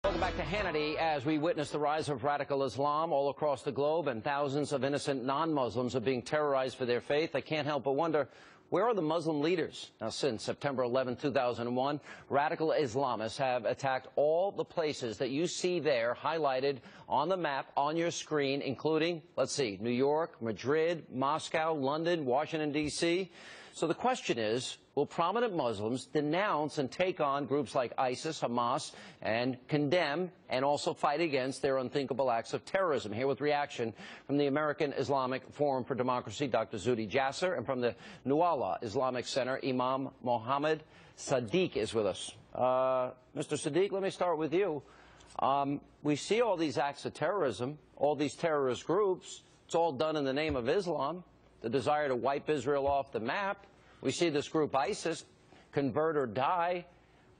Welcome back to Hannity. As we witness the rise of radical Islam all across the globe and thousands of innocent non-Muslims are being terrorized for their faith, I can't help but wonder, where are the Muslim leaders? Now, since September 11, 2001, radical Islamists have attacked all the places that you see there highlighted on the map on your screen, including, let's see, New York, Madrid, Moscow, London, Washington, D.C. So the question is, will prominent Muslims denounce and take on groups like ISIS, Hamas, and condemn and also fight against their unthinkable acts of terrorism? Here with reaction from the American Islamic Forum for Democracy, Dr. Zuhdi Jasser, and from the Nuala Islamic Center, Imam Mohammed Sadiq is with us. Mr. Sadiq, let me start with you. We see all these acts of terrorism, all these terrorist groups. It's all done in the name of Islam, the desire to wipe Israel off the map. We see this group ISIS, convert or die.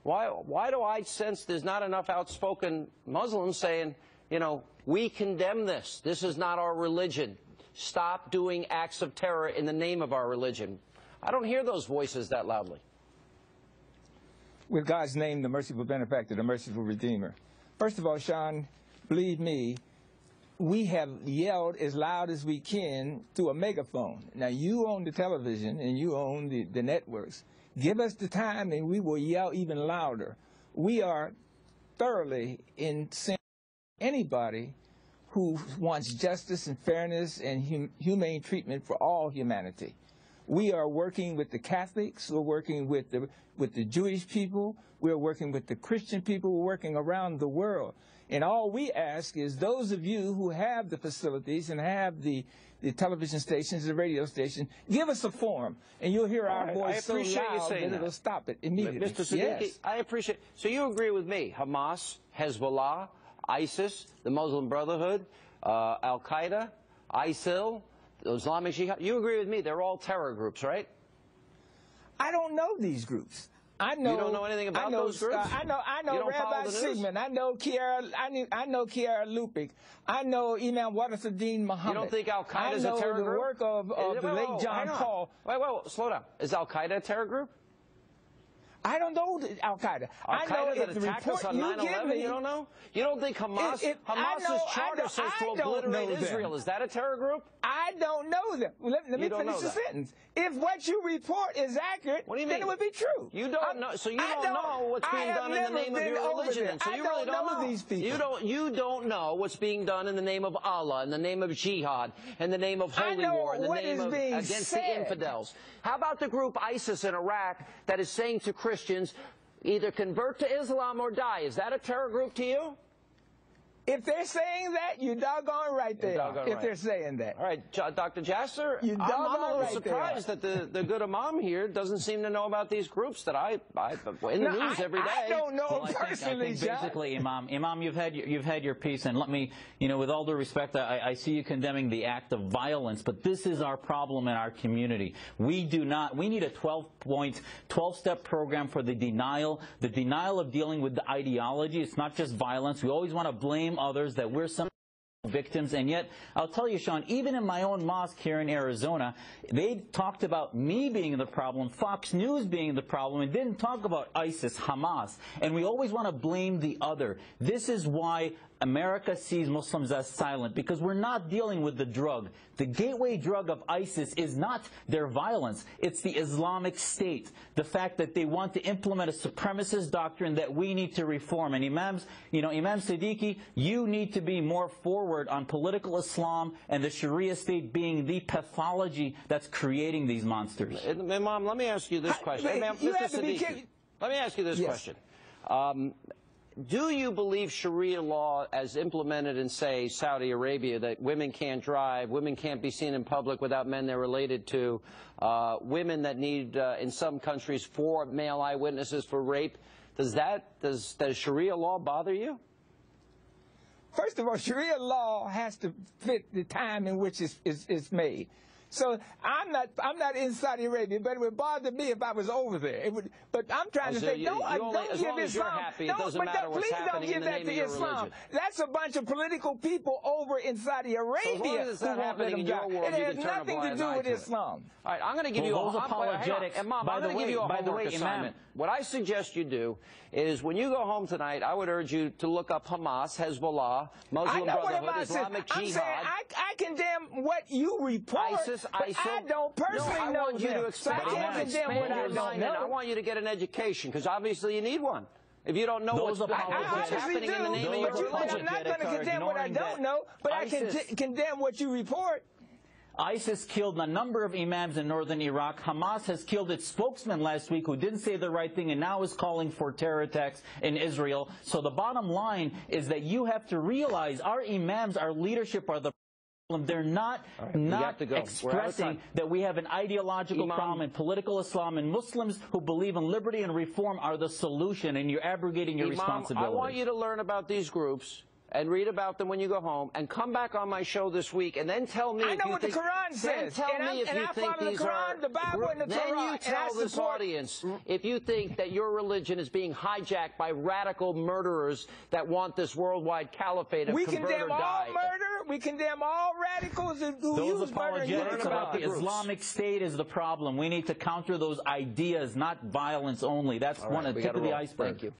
Why do I sense there's not enough outspoken Muslims saying, you know, we condemn this. This is not our religion. Stop doing acts of terror in the name of our religion. I don't hear those voices that loudly. With God's name, the merciful benefactor, the merciful redeemer. First of all, Sean, believe me, we have yelled as loud as we can through a megaphone. Now, you own the television and you own the networks. Give us the time and we will yell even louder. We are thoroughly in sin. Anybody who wants justice and fairness and humane treatment for all humanity. We are working with the Catholics. We're working with the Jewish people. We're working with the Christian people. We're working around the world. And all we ask is those of you who have the facilities and have the television stations, the radio station, give us a forum, and you'll hear our voice so loud that it'll stop it immediately. Mr. Siddiqui, yes. I appreciate. So you agree with me? Hamas, Hezbollah, ISIS, the Muslim Brotherhood, Al Qaeda, ISIL, the Islamic Jihad. You agree with me? They're all terror groups, right? I don't know these groups. I know, you don't know anything about those groups? I know Rabbi Sigmund. I know Kiara Lupik. I know Imam Wadathuddin Muhammad. You don't think Al Qaeda is a terror group? I know the work of the late John Paul. Wait, slow down. Is Al Qaeda a terror group? I don't know Al Qaeda. I know that attacked us on 9/11. You don't know? You don't think Hamas's charter says to obliterate Israel? Is that a terror group? I don't know them. Let me finish the sentence. If what you report is accurate, then it would be true. You don't know. So you don't know what's being done in the name of your religion. So you really don't know these people. You don't know what's being done in the name of Allah, in the name of jihad, in the name of holy war, in the name of against the infidels. How about the group ISIS in Iraq that is saying to Christians, either convert to Islam or die? Is that a terror group to you? If they're saying that, you're doggone right there. If they're saying that. All right, Dr. Jasser, I'm a little surprised that the good imam here doesn't seem to know about these groups that I in the news every day. I don't know personally, I think basically, Imam, you've had your piece, and let me, with all due respect, I see you condemning the act of violence, but this is our problem in our community. We need a 12-step program for the denial of dealing with the ideology. It's not just violence. We always want to blame others that we're some victims, and yet I'll tell you, Sean, even in my own mosque here in Arizona, they talked about me being the problem, Fox News being the problem, and didn't talk about ISIS, Hamas, and we always want to blame the other. This is why America sees Muslims as silent, because we're not dealing with the drug. The gateway drug of ISIS is not their violence. It's the Islamic State. The fact that they want to implement a supremacist doctrine that we need to reform. And Imam Siddiqui, you need to be more forward on political Islam and the Sharia state being the pathology that's creating these monsters. Imam, let me ask you this question. Mr. Siddiqui, let me ask you this question. Do you believe Sharia law as implemented in, say, Saudi Arabia, that women can't drive, women can't be seen in public without men they're related to, women that need, in some countries, 4 male eyewitnesses for rape, does Sharia law bother you? First of all, Sharia law has to fit the time in which it's made. So I'm not in Saudi Arabia, but it would bother me if I was over there. It would, but I'm trying to say, don't give Islam. Please don't give that to Islam. That's a bunch of political people over in Saudi Arabia who won't let them die. It has nothing to do with Islam. All right, I'm going to give you those apologetics. And Mom, I'm going to give you a homework assignment. What I suggest you do is when you go home tonight, I would urge you to look up Hamas, Hezbollah, Muslim Brotherhood, Islamic Jihad. I condemn what you report, ISIS, I don't personally know them. So I can't condemn what I don't know. I want you to get an education, because obviously you need one. If you don't know what's happening in the name of your religion. I'm not going to condemn what I don't know, but I can condemn what you report. ISIS killed a number of imams in northern Iraq. Hamas has killed its spokesman last week who didn't say the right thing and now is calling for terror attacks in Israel. So the bottom line is that you have to realize our imams, our leadership are the problem. They're not expressing that we have an ideological problem, and political Islam and Muslims who believe in liberty and reform are the solution, and you're abrogating your responsibility. I want you to learn about these groups and read about them when you go home, and come back on my show this week, and then tell me. I know what the Quran says. Tell me if you think these are. The Bible and the Torah. Then you tell this audience if you think that your religion is being hijacked by radical murderers that want this worldwide caliphate of convert or die. We condemn all murder. We condemn all radicals who use murder. Apologetics about the Islamic State is the problem. We need to counter those ideas, not violence only. That's one tip of the iceberg. Thank you.